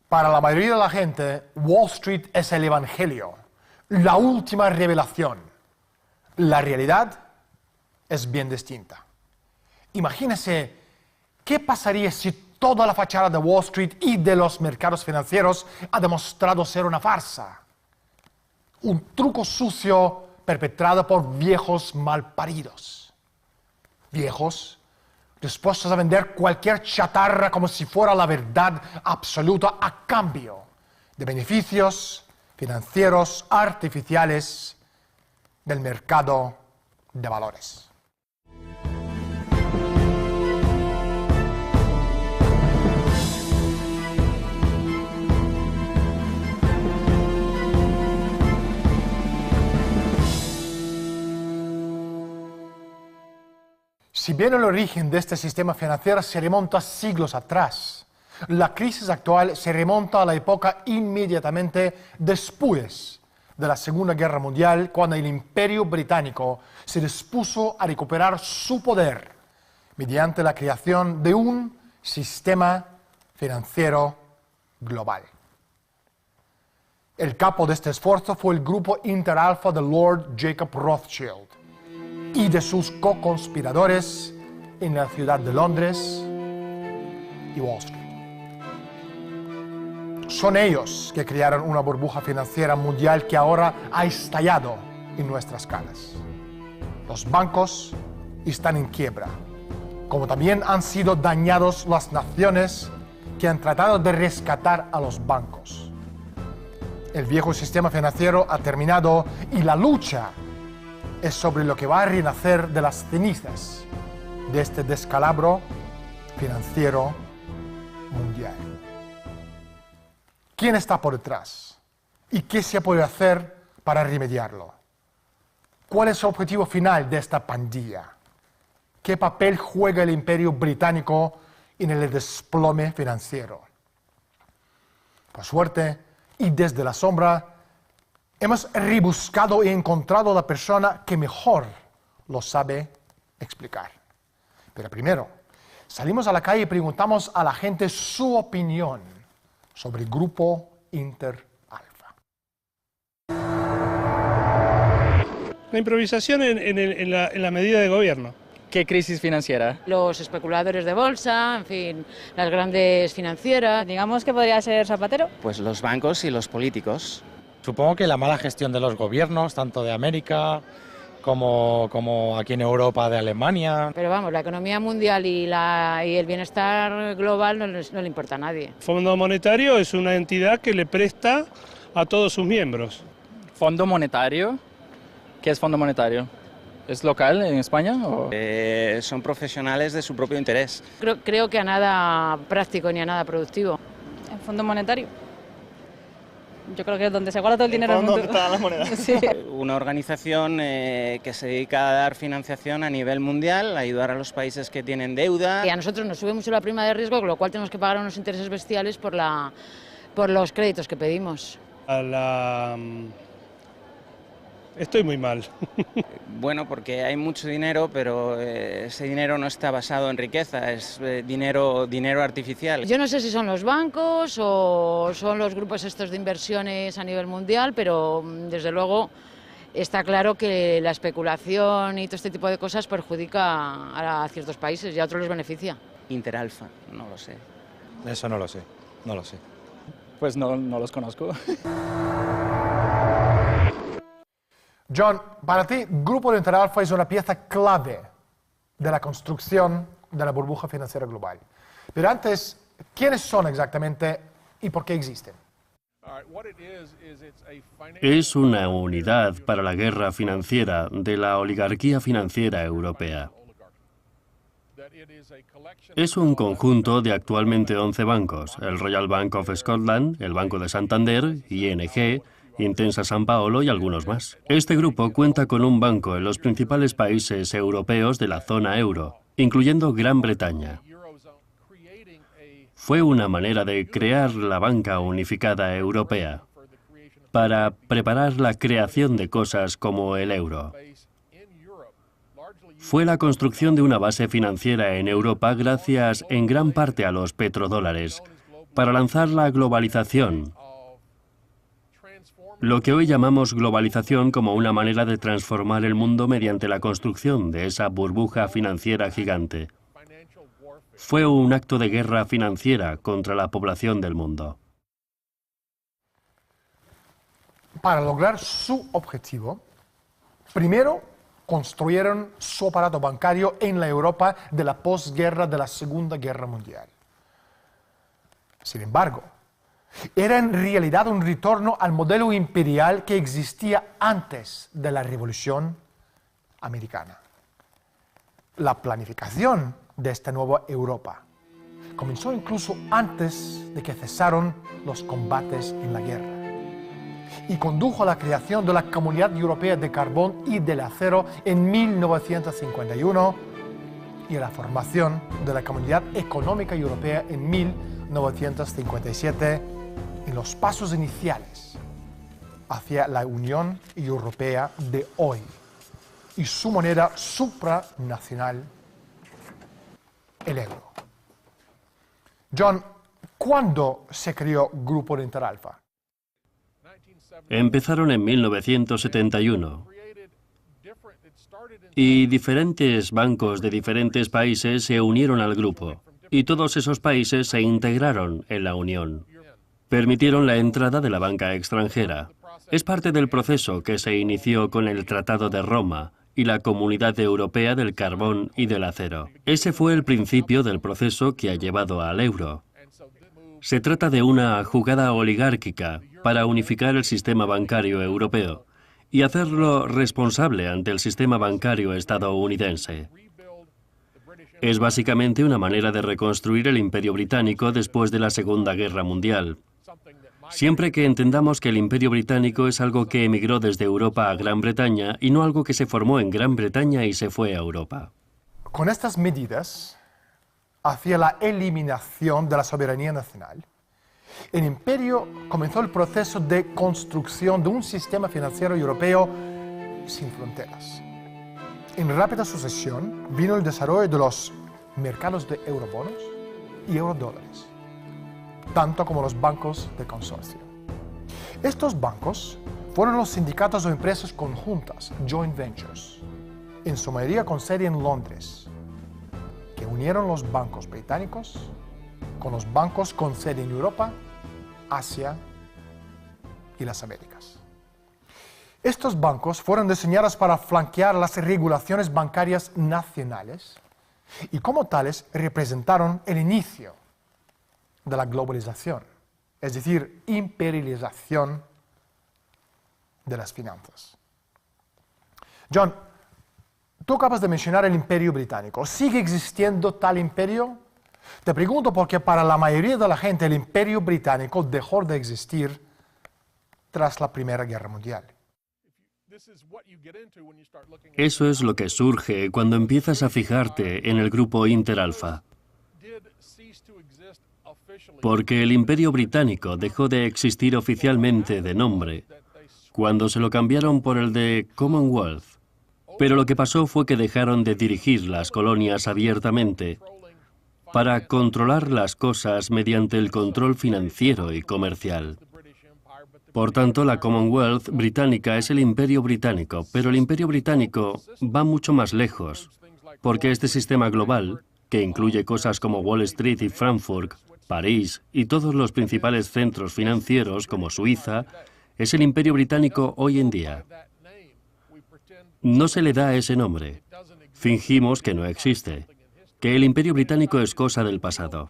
Para la mayoría de la gente, Wall Street es el evangelio, la última revelación. La realidad es bien distinta. Imagínese qué pasaría si toda la fachada de Wall Street y de los mercados financieros ha demostrado ser una farsa. Un truco sucio perpetrado por viejos malparidos. Viejos dispuestos a vender cualquier chatarra como si fuera la verdad absoluta a cambio de beneficios financieros artificiales del mercado de valores. Si bien el origen de este sistema financiero se remonta siglos atrás, la crisis actual se remonta a la época inmediatamente después de la Segunda Guerra Mundial, cuando el Imperio Británico se dispuso a recuperar su poder mediante la creación de un sistema financiero global. El capo de este esfuerzo fue el grupo Interalfa de Lord Jacob Rothschild y de sus co-conspiradores en la ciudad de Londres y Wall Street. Son ellos que crearon una burbuja financiera mundial que ahora ha estallado en nuestras caras. Los bancos están en quiebra, como también han sido dañados las naciones que han tratado de rescatar a los bancos. El viejo sistema financiero ha terminado y la lucha es sobre lo que va a renacer de las cenizas de este descalabro financiero mundial. ¿Quién está por detrás? ¿Y qué se puede hacer para remediarlo? ¿Cuál es el objetivo final de esta pandilla? ¿Qué papel juega el Imperio Británico en el desplome financiero? Por suerte, y desde la sombra, hemos rebuscado y encontrado a la persona que mejor lo sabe explicar. Pero primero, salimos a la calle y preguntamos a la gente su opinión sobre el grupo Interalfa. La improvisación en la medida de gobierno. ¿Qué crisis financiera? Los especuladores de bolsa, en fin, las grandes financieras. Digamos que podría ser Zapatero. Pues los bancos y los políticos. Supongo que la mala gestión de los gobiernos, tanto de América como aquí en Europa, de Alemania. Pero vamos, la economía mundial y el bienestar global no le importa a nadie. El Fondo Monetario es una entidad que le presta a todos sus miembros. ¿Fondo Monetario? ¿Qué es Fondo Monetario? ¿Es local en España? ¿O? Son profesionales de su propio interés. Creo que a nada práctico ni a nada productivo. ¿El Fondo Monetario? Yo creo que es donde se guarda todo el dinero del mundo. ¿Dónde están las monedas? Sí. Una organización que se dedica a dar financiación a nivel mundial, a ayudar a los países que tienen deuda. Y a nosotros nos sube mucho la prima de riesgo, con lo cual tenemos que pagar unos intereses bestiales por los créditos que pedimos. Estoy muy mal. Bueno, porque hay mucho dinero, pero ese dinero no está basado en riqueza, es dinero artificial. Yo no sé si son los bancos o son los grupos estos de inversiones a nivel mundial, pero desde luego está claro que la especulación y todo este tipo de cosas perjudica a ciertos países y a otros les beneficia. Interalfa, no lo sé. Eso no lo sé, no lo sé. Pues no los conozco. John, para ti, Grupo Interalfa es una pieza clave de la construcción de la burbuja financiera global. Pero antes, ¿quiénes son exactamente y por qué existen? Es una unidad para la guerra financiera de la oligarquía financiera europea. Es un conjunto de actualmente 11 bancos, el Royal Bank of Scotland, el Banco de Santander, ING, Intesa Sanpaolo y algunos más. Este grupo cuenta con un banco en los principales países europeos de la zona euro, incluyendo Gran Bretaña. Fue una manera de crear la banca unificada europea para preparar la creación de cosas como el euro. Fue la construcción de una base financiera en Europa gracias en gran parte a los petrodólares, para lanzar la globalización, lo que hoy llamamos globalización como una manera de transformar el mundo mediante la construcción de esa burbuja financiera gigante. Fue un acto de guerra financiera contra la población del mundo. Para lograr su objetivo, primero construyeron su aparato bancario en la Europa de la posguerra de la Segunda Guerra Mundial. Sin embargo, era en realidad un retorno al modelo imperial que existía antes de la Revolución Americana. La planificación de esta nueva Europa comenzó incluso antes de que cesaron los combates en la guerra y condujo a la creación de la Comunidad Europea de Carbón y del Acero en 1951 y a la formación de la Comunidad Económica Europea en 1957 en los pasos iniciales hacia la Unión Europea de hoy y su moneda supranacional, el euro. John, ¿cuándo se creó Grupo Oriental Alfa? Empezaron en 1971 y diferentes bancos de diferentes países se unieron al grupo y todos esos países se integraron en la Unión. Permitieron la entrada de la banca extranjera. Es parte del proceso que se inició con el Tratado de Roma y la Comunidad Europea del Carbón y del Acero. Ese fue el principio del proceso que ha llevado al euro. Se trata de una jugada oligárquica para unificar el sistema bancario europeo y hacerlo responsable ante el sistema bancario estadounidense. Es básicamente una manera de reconstruir el Imperio Británico después de la Segunda Guerra Mundial. Siempre que entendamos que el Imperio Británico es algo que emigró desde Europa a Gran Bretaña y no algo que se formó en Gran Bretaña y se fue a Europa. Con estas medidas, hacia la eliminación de la soberanía nacional, el imperio comenzó el proceso de construcción de un sistema financiero europeo sin fronteras. En rápida sucesión vino el desarrollo de los mercados de eurobonos y eurodólares, tanto como los bancos de consorcio. Estos bancos fueron los sindicatos o empresas conjuntas, joint ventures, en su mayoría con sede en Londres, que unieron los bancos británicos con los bancos con sede en Europa, Asia y las Américas. Estos bancos fueron diseñados para flanquear las regulaciones bancarias nacionales y como tales representaron el inicio de la globalización, es decir, imperialización de las finanzas. John, tú acabas de mencionar el Imperio Británico. ¿Sigue existiendo tal imperio? Te pregunto porque para la mayoría de la gente el Imperio Británico dejó de existir tras la Primera Guerra Mundial. Eso es lo que surge cuando empiezas a fijarte en el grupo Interalfa. Porque el Imperio Británico dejó de existir oficialmente de nombre cuando se lo cambiaron por el de Commonwealth. Pero lo que pasó fue que dejaron de dirigir las colonias abiertamente para controlar las cosas mediante el control financiero y comercial. Por tanto, la Commonwealth británica es el Imperio Británico, pero el Imperio Británico va mucho más lejos, porque este sistema global, que incluye cosas como Wall Street y Frankfurt, París y todos los principales centros financieros como Suiza, es el Imperio Británico hoy en día. No se le da ese nombre. Fingimos que no existe, que el Imperio Británico es cosa del pasado.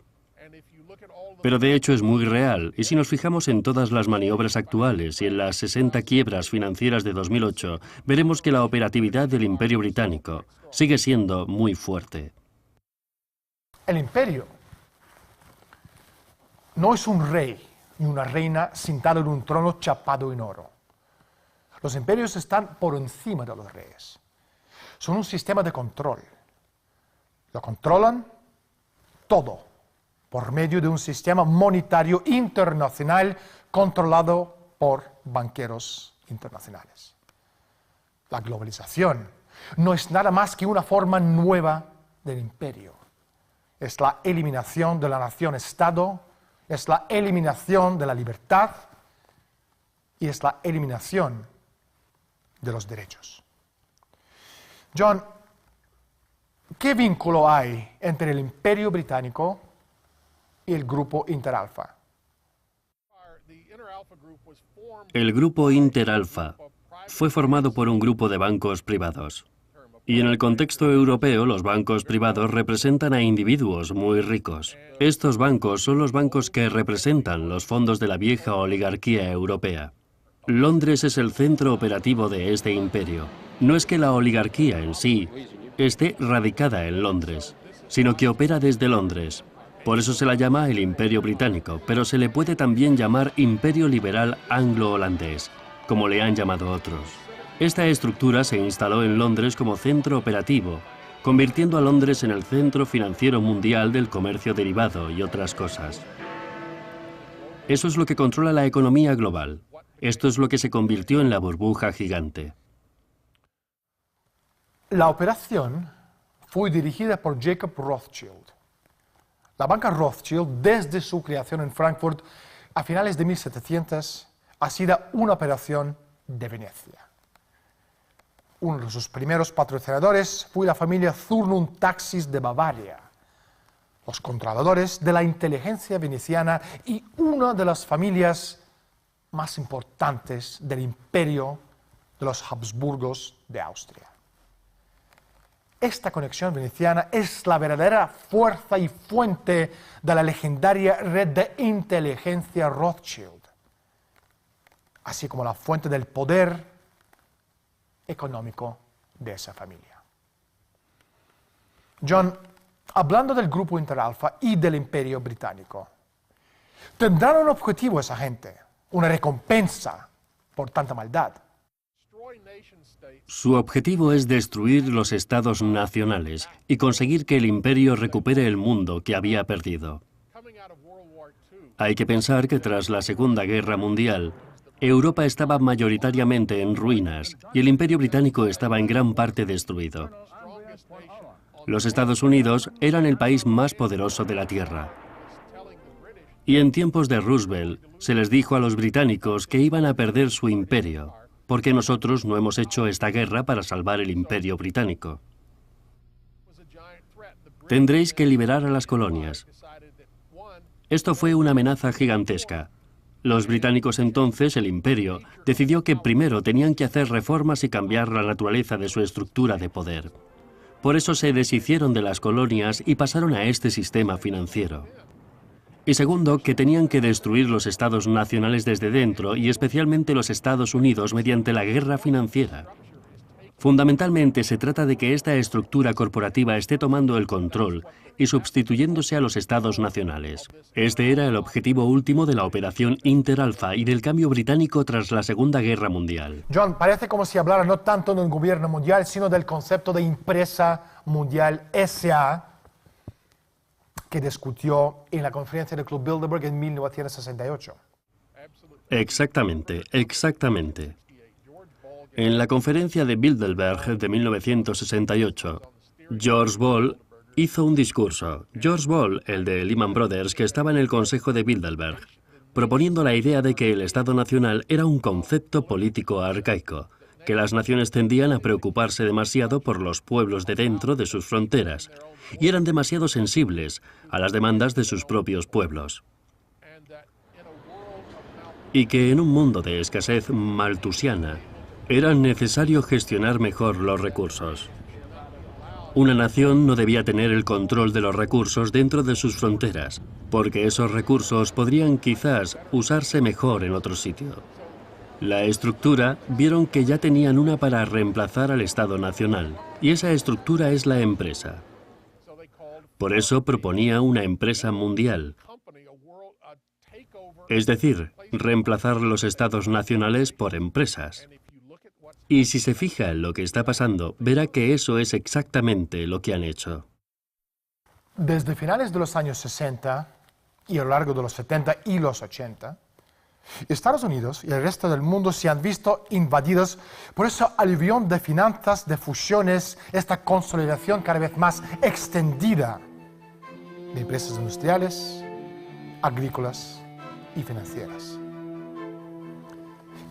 Pero de hecho es muy real, y si nos fijamos en todas las maniobras actuales y en las 60 quiebras financieras de 2008, veremos que la operatividad del Imperio Británico sigue siendo muy fuerte. El imperio no es un rey ni una reina sentado en un trono chapado en oro. Los imperios están por encima de los reyes. Son un sistema de control. Lo controlan todo por medio de un sistema monetario internacional controlado por banqueros internacionales. La globalización no es nada más que una forma nueva del imperio. Es la eliminación de la nación-estado es la eliminación de la libertad y es la eliminación de los derechos. John, ¿qué vínculo hay entre el Imperio Británico y el grupo Interalfa? El grupo Interalfa fue formado por un grupo de bancos privados. Y en el contexto europeo, los bancos privados representan a individuos muy ricos. Estos bancos son los bancos que representan los fondos de la vieja oligarquía europea. Londres es el centro operativo de este imperio. No es que la oligarquía en sí esté radicada en Londres, sino que opera desde Londres. Por eso se la llama el Imperio Británico, pero se le puede también llamar Imperio Liberal Anglo-Holandés, como le han llamado otros. Esta estructura se instaló en Londres como centro operativo, convirtiendo a Londres en el centro financiero mundial del comercio derivado y otras cosas. Eso es lo que controla la economía global. Esto es lo que se convirtió en la burbuja gigante. La operación fue dirigida por Jacob Rothschild. La banca Rothschild, desde su creación en Frankfurt a finales de 1700, ha sido una operación de Venecia. Uno de sus primeros patrocinadores fue la familia Zurnund Taxis de Bavaria, los controladores de la inteligencia veneciana y una de las familias más importantes del imperio de los Habsburgos de Austria. Esta conexión veneciana es la verdadera fuerza y fuente de la legendaria red de inteligencia Rothschild, así como la fuente del poder económico de esa familia. John, hablando del grupo Interalfa y del Imperio Británico, ¿tendrán un objetivo esa gente? ¿Una recompensa por tanta maldad? Su objetivo es destruir los estados nacionales y conseguir que el imperio recupere el mundo que había perdido. Hay que pensar que tras la Segunda Guerra Mundial, Europa estaba mayoritariamente en ruinas y el Imperio Británico estaba en gran parte destruido. Los Estados Unidos eran el país más poderoso de la Tierra. Y en tiempos de Roosevelt se les dijo a los británicos que iban a perder su imperio, porque nosotros no hemos hecho esta guerra para salvar el Imperio Británico. Tendréis que liberar a las colonias. Esto fue una amenaza gigantesca. Los británicos entonces, el imperio, decidió que primero tenían que hacer reformas y cambiar la naturaleza de su estructura de poder. Por eso se deshicieron de las colonias y pasaron a este sistema financiero. Y segundo, que tenían que destruir los estados nacionales desde dentro y especialmente los Estados Unidos mediante la guerra financiera. Fundamentalmente se trata de que esta estructura corporativa esté tomando el control y sustituyéndose a los estados nacionales. Este era el objetivo último de la operación Interalfa y del cambio británico tras la Segunda Guerra Mundial. John, parece como si hablara no tanto de un gobierno mundial, sino del concepto de empresa mundial S.A., que discutió en la conferencia del Club Bilderberg en 1968. Exactamente, exactamente. En la conferencia de Bilderberg de 1968, George Ball hizo un discurso. George Ball, el de Lehman Brothers, que estaba en el Consejo de Bilderberg, proponiendo la idea de que el Estado Nacional era un concepto político arcaico, que las naciones tendían a preocuparse demasiado por los pueblos de dentro de sus fronteras, y eran demasiado sensibles a las demandas de sus propios pueblos. Y que en un mundo de escasez maltusiana, era necesario gestionar mejor los recursos. Una nación no debía tener el control de los recursos dentro de sus fronteras, porque esos recursos podrían quizás usarse mejor en otro sitio. La estructura vieron que ya tenían una para reemplazar al Estado Nacional, y esa estructura es la empresa. Por eso proponía una empresa mundial. Es decir, reemplazar los estados nacionales por empresas. Y si se fija en lo que está pasando, verá que eso es exactamente lo que han hecho. Desde finales de los años 60 y a lo largo de los 70 y los 80, Estados Unidos y el resto del mundo se han visto invadidos por ese aluvión de finanzas, de fusiones, esta consolidación cada vez más extendida de empresas industriales, agrícolas y financieras.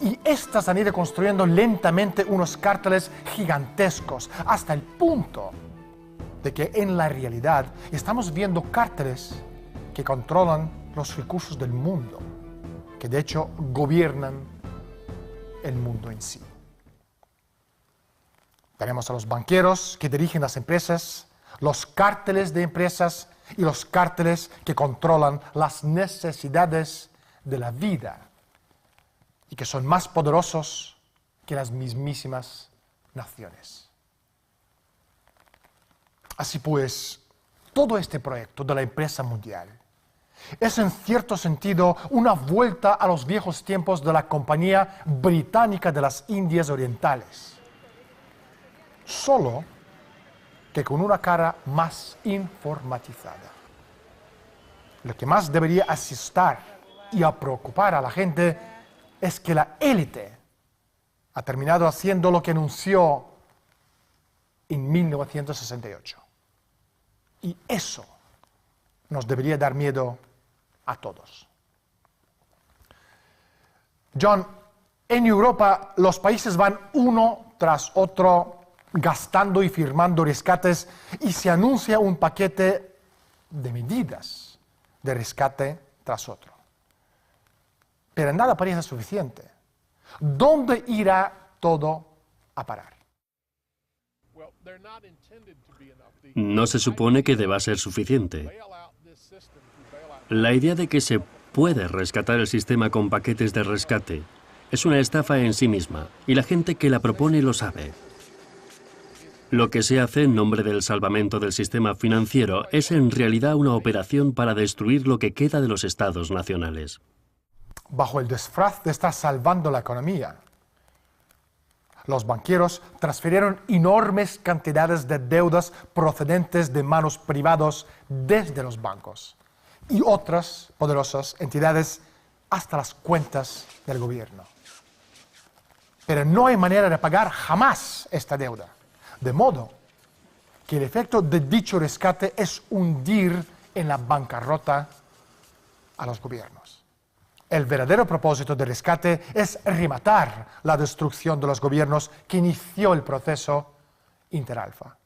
Y estas han ido construyendo lentamente unos cárteles gigantescos hasta el punto de que en la realidad estamos viendo cárteles que controlan los recursos del mundo, que de hecho gobiernan el mundo en sí. Tenemos a los banqueros que dirigen las empresas, los cárteles de empresas y los cárteles que controlan las necesidades de la vida y que son más poderosos que las mismísimas naciones. Así pues, todo este proyecto de la empresa mundial es en cierto sentido una vuelta a los viejos tiempos de la Compañía Británica de las Indias Orientales, solo que con una cara más informatizada. Lo que más debería asustar y a preocupar a la gente es que la élite ha terminado haciendo lo que anunció en 1968. Y eso nos debería dar miedo a todos. John, en Europa los países van uno tras otro gastando y firmando rescates y se anuncia un paquete de medidas de rescate tras otro. Pero nada parece suficiente. ¿Dónde irá todo a parar? No se supone que deba ser suficiente. La idea de que se puede rescatar el sistema con paquetes de rescate es una estafa en sí misma, y la gente que la propone lo sabe. Lo que se hace en nombre del salvamento del sistema financiero es en realidad una operación para destruir lo que queda de los estados nacionales. Bajo el disfraz de estar salvando la economía, los banqueros transfirieron enormes cantidades de deudas procedentes de manos privados desde los bancos y otras poderosas entidades hasta las cuentas del gobierno. Pero no hay manera de pagar jamás esta deuda, de modo que el efecto de dicho rescate es hundir en la bancarrota a los gobiernos. El verdadero propósito del rescate es rematar la destrucción de los gobiernos que inició el proceso Interalfa.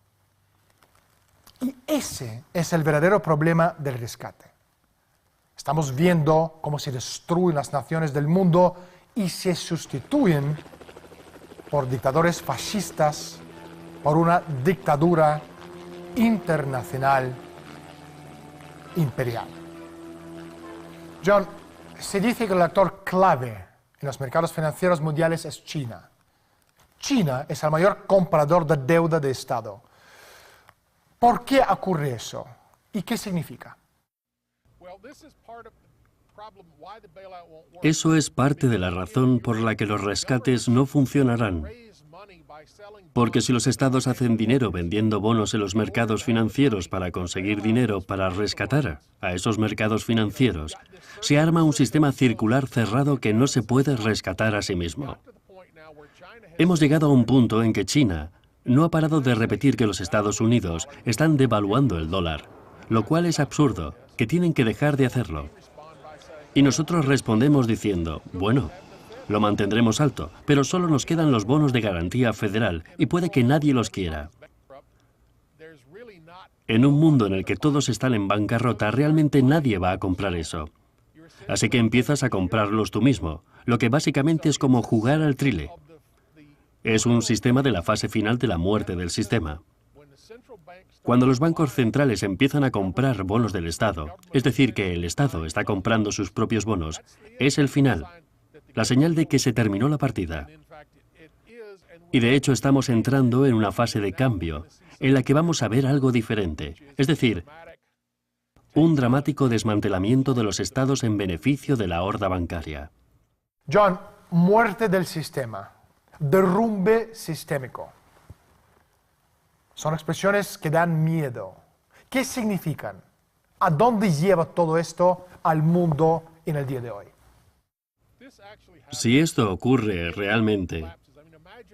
Y ese es el verdadero problema del rescate. Estamos viendo cómo se destruyen las naciones del mundo y se sustituyen por dictadores fascistas, por una dictadura internacional imperial. John, se dice que el actor clave en los mercados financieros mundiales es China. China es el mayor comprador de deuda de Estado. ¿Por qué ocurre eso? ¿Y qué significa? Eso es parte de la razón por la que los rescates no funcionarán. Porque si los estados hacen dinero vendiendo bonos en los mercados financieros para conseguir dinero para rescatar a esos mercados financieros, se arma un sistema circular cerrado que no se puede rescatar a sí mismo. Hemos llegado a un punto en que China no ha parado de repetir que los Estados Unidos están devaluando el dólar, lo cual es absurdo, que tienen que dejar de hacerlo. Y nosotros respondemos diciendo, bueno, lo mantendremos alto, pero solo nos quedan los bonos de garantía federal y puede que nadie los quiera. En un mundo en el que todos están en bancarrota, realmente nadie va a comprar eso. Así que empiezas a comprarlos tú mismo, lo que básicamente es como jugar al trile. Es un sistema de la fase final de la muerte del sistema. Cuando los bancos centrales empiezan a comprar bonos del Estado, es decir, que el Estado está comprando sus propios bonos, es el final, la señal de que se terminó la partida. Y de hecho estamos entrando en una fase de cambio, en la que vamos a ver algo diferente, es decir, un dramático desmantelamiento de los estados en beneficio de la horda bancaria. John, muerte del sistema, derrumbe sistémico. Son expresiones que dan miedo. ¿Qué significan? ¿A dónde lleva todo esto al mundo en el día de hoy? Si esto ocurre realmente,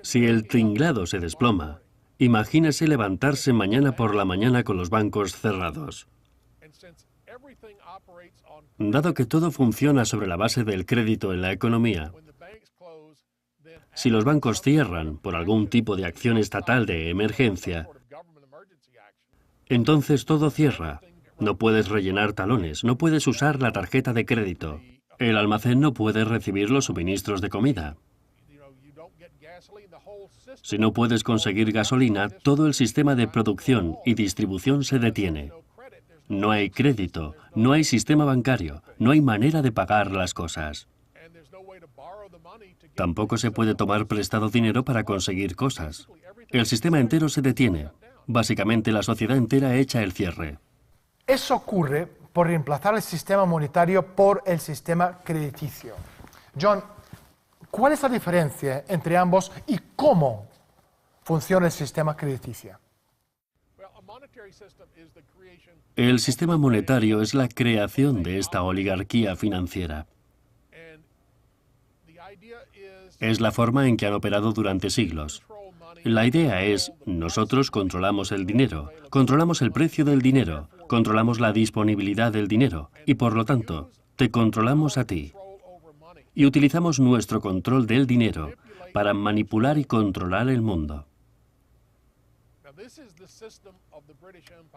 si el tinglado se desploma, imagínese levantarse mañana por la mañana con los bancos cerrados. Dado que todo funciona sobre la base del crédito en la economía, si los bancos cierran por algún tipo de acción estatal de emergencia, entonces todo cierra. No puedes rellenar talones, no puedes usar la tarjeta de crédito. El almacén no puede recibir los suministros de comida. Si no puedes conseguir gasolina, todo el sistema de producción y distribución se detiene. No hay crédito, no hay sistema bancario, no hay manera de pagar las cosas. Tampoco se puede tomar prestado dinero para conseguir cosas. El sistema entero se detiene. Básicamente la sociedad entera echa el cierre. Eso ocurre por reemplazar el sistema monetario por el sistema crediticio. John, ¿cuál es la diferencia entre ambos y cómo funciona el sistema crediticio? El sistema monetario es la creación de esta oligarquía financiera. Es la forma en que han operado durante siglos. La idea es, nosotros controlamos el dinero, controlamos el precio del dinero, controlamos la disponibilidad del dinero y, por lo tanto, te controlamos a ti. Y utilizamos nuestro control del dinero para manipular y controlar el mundo.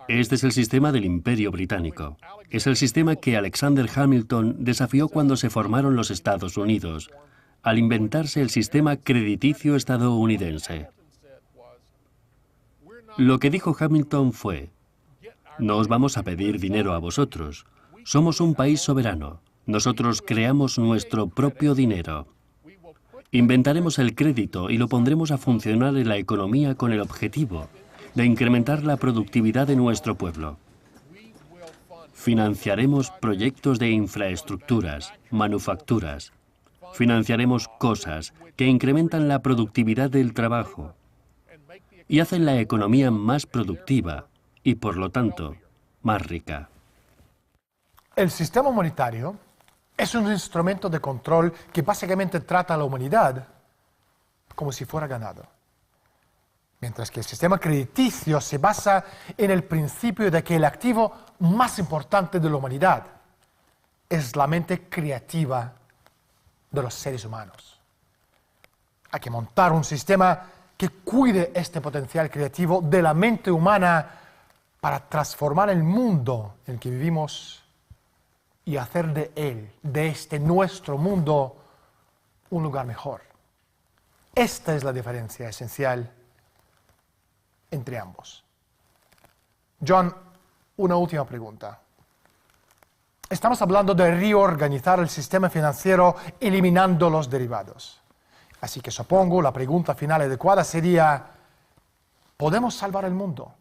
Este es el sistema del Imperio Británico. Es el sistema que Alexander Hamilton desafió cuando se formaron los Estados Unidos, al inventarse el sistema crediticio estadounidense. Lo que dijo Hamilton fue: no os vamos a pedir dinero a vosotros. Somos un país soberano. Nosotros creamos nuestro propio dinero. Inventaremos el crédito y lo pondremos a funcionar en la economía con el objetivo de incrementar la productividad de nuestro pueblo. Financiaremos proyectos de infraestructuras, manufacturas. Financiaremos cosas que incrementan la productividad del trabajo y hacen la economía más productiva y, por lo tanto, más rica. El sistema monetario es un instrumento de control que básicamente trata a la humanidad como si fuera ganado. Mientras que el sistema crediticio se basa en el principio de que el activo más importante de la humanidad es la mente creativa de los seres humanos. Hay que montar un sistema que cuide este potencial creativo de la mente humana para transformar el mundo en el que vivimos y hacer de él, de este nuestro mundo, un lugar mejor. Esta es la diferencia esencial entre ambos. John, una última pregunta. Estamos hablando de reorganizar el sistema financiero eliminando los derivados. Así que supongo la pregunta final adecuada sería: ¿podemos salvar el mundo?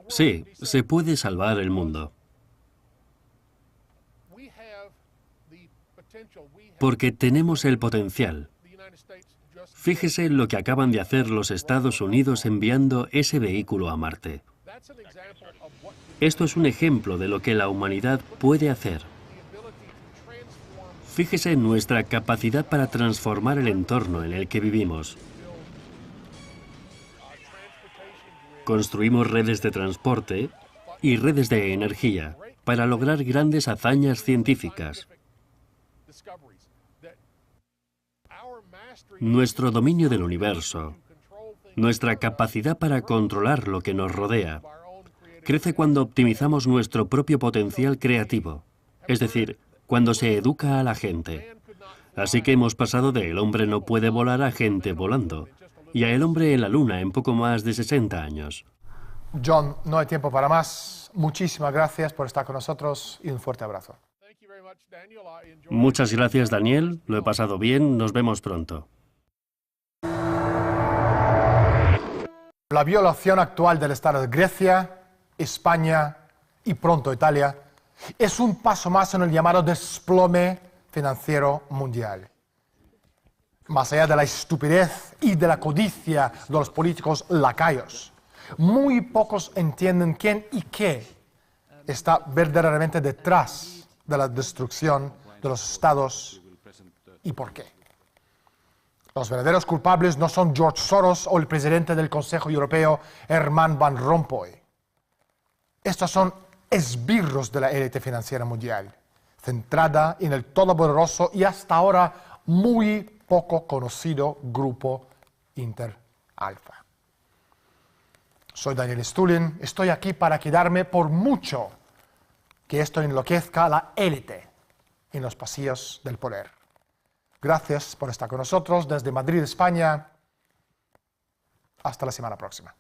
Sí, se puede salvar el mundo. Porque tenemos el potencial. Fíjese lo que acaban de hacer los Estados Unidos enviando ese vehículo a Marte. Esto es un ejemplo de lo que la humanidad puede hacer. Fíjese en nuestra capacidad para transformar el entorno en el que vivimos. Construimos redes de transporte y redes de energía para lograr grandes hazañas científicas. Nuestro dominio del universo, nuestra capacidad para controlar lo que nos rodea, crece cuando optimizamos nuestro propio potencial creativo, es decir, cuando se educa a la gente. Así que hemos pasado de el hombre no puede volar a gente volando, y a el hombre en la luna en poco más de 60 años. John, no hay tiempo para más. Muchísimas gracias por estar con nosotros y un fuerte abrazo. Muchas gracias, Daniel. Lo he pasado bien. Nos vemos pronto. La violación actual del Estado de Grecia, España y pronto Italia es un paso más en el llamado desplome financiero mundial. Más allá de la estupidez y de la codicia de los políticos lacayos, muy pocos entienden quién y qué está verdaderamente detrás de la destrucción de los estados y por qué. Los verdaderos culpables no son George Soros o el presidente del Consejo Europeo, Herman Van Rompuy. Estos son esbirros de la élite financiera mundial, centrada en el todopoderoso y hasta ahora muy poco conocido grupo Inter-Alfa. Soy Daniel Stulin, estoy aquí para quedarme por mucho que esto enloquezca a la élite en los pasillos del poder. Gracias por estar con nosotros desde Madrid, España. Hasta la semana próxima.